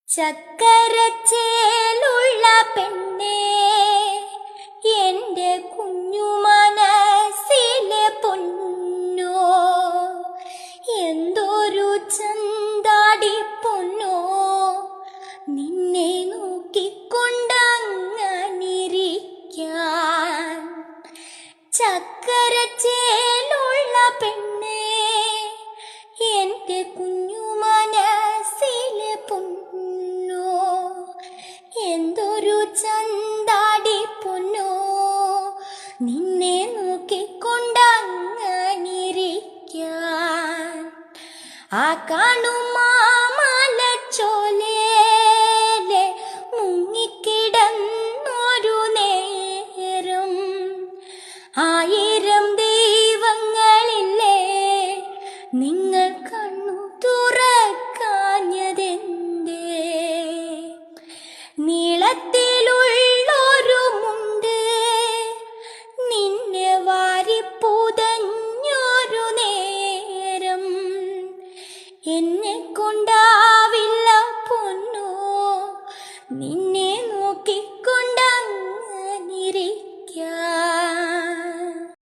ചക്കരച്ചേലുള്ള പെണ്ണേ, എന്റെ കുഞ്ഞു മനസ്സിലെ പൊന്നോ, എന്തൊരു ചന്താടി പൊന്നോ, നിന്നെ നോക്കിക്കൊണ്ടങ്ങിരിക്കാൻ. ചക്കരച്ചേലുള്ള പെണ്ണേ, എന്റെ കുഞ്ഞു മനസ്സിലെ പൊന്നോ, എന്തൊരു ചന്താടി പൊന്നോ, നിന്നെ നോക്കിക്കൊണ്ടങ്ങിരിക്കാൻ. ആ കാണുമാ മലച്ചോലേലെ മുങ്ങിക്കിടന്നൊരു നേരം, 1000 ദൈവങ്ങളില്ലേ, നിങ്ങൾ കണ്ണു തുറക്കാഞ്ഞതെന്തേ? നീളത്തിലുള്ളൊരു മുണ്ട് നിന്നെ വാരിപ്പുതഞ്ഞൊരു നേരം, എന്നെ കൊണ്ടാവില്ല പൊന്നോ, നിന്നെ